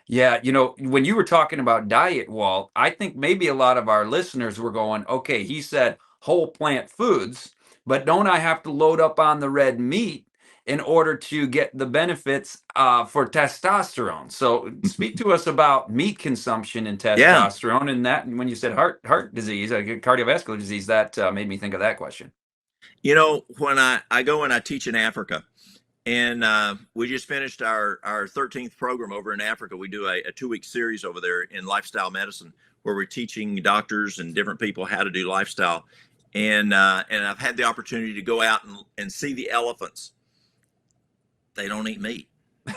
Yeah, when you were talking about diet, Walt, I think maybe a lot of our listeners were going, okay, he said whole plant foods, but don't I have to load up on the red meat in order to get the benefits for testosterone? So speak to us about meat consumption and Yeah. testosterone, and that when you said heart disease, cardiovascular disease, that made me think of that question. When I go and I teach in Africa, and we just finished our 13th program over in Africa. We do a 2-week series over there in lifestyle medicine where we're teaching doctors and different people how to do lifestyle. And I've had the opportunity to go out and see the elephants. They don't eat meat,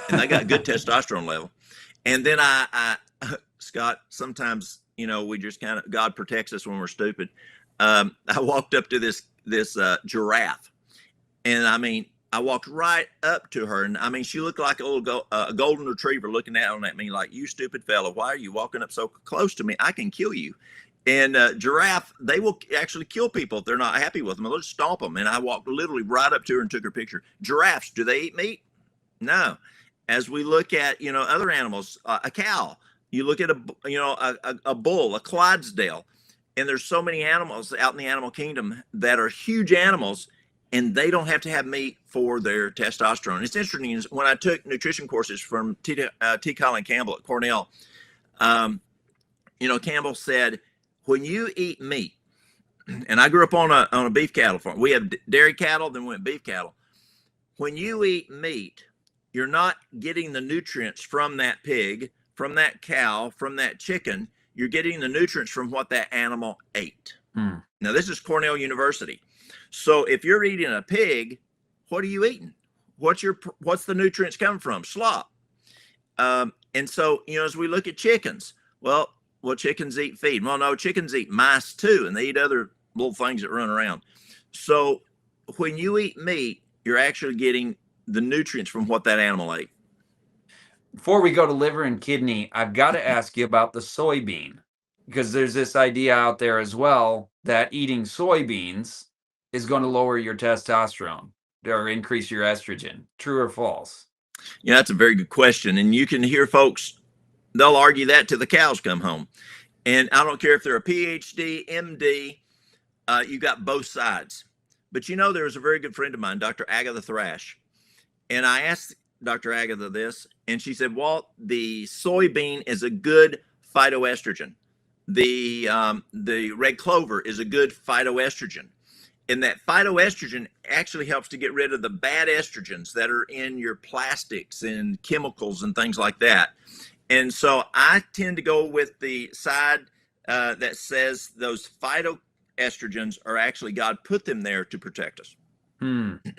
and they got good testosterone level. And then Scott, sometimes we just kind of, God protects us when we're stupid. I walked up to this giraffe, and I mean, I walked right up to her, and I mean, she looked like a little golden retriever looking down at me like, "You stupid fella, why are you walking up so close to me? I can kill you." And giraffe, they will actually kill people if they're not happy with them. They'll just stomp them. And I walked literally right up to her and took her picture. Giraffes, do they eat meat? No. As we look at other animals, a cow, you look at a bull, a Clydesdale, and there's so many animals out in the animal kingdom that are huge animals, and they don't have to have meat for their testosterone. It's interesting, when I took nutrition courses from T. Colin Campbell at Cornell, Campbell said, when you eat meat, and I grew up on a beef cattle farm. We have dairy cattle, then we have beef cattle. When you eat meat, you're not getting the nutrients from that pig, from that cow, from that chicken. You're getting the nutrients from what that animal ate. Now, this is Cornell University. So if you're eating a pig, what are you eating? What's the nutrients coming from? Slop. And so, as we look at chickens, well, chickens eat feed. Well, no, chickens eat mice too, and they eat other little things that run around. So when you eat meat, you're actually getting the nutrients from what that animal ate. Before we go to liver and kidney, I've got to ask you about the soybean, because there's this idea out there as well that eating soybeans is going to lower your testosterone or increase your estrogen. True or false? Yeah, that's a very good question. And you can hear folks, they'll argue that till the cows come home. And I don't care if they're a PhD, MD, you got both sides. But there was a very good friend of mine, Dr. Agatha Thrash. And I asked Dr. Agatha this, and she said, Walt, the soybean is a good phytoestrogen. The red clover is a good phytoestrogen. And that phytoestrogen actually helps to get rid of the bad estrogens that are in your plastics and chemicals and things like that. And so I tend to go with the side that says those phytoestrogens are actually, God put them there to protect us.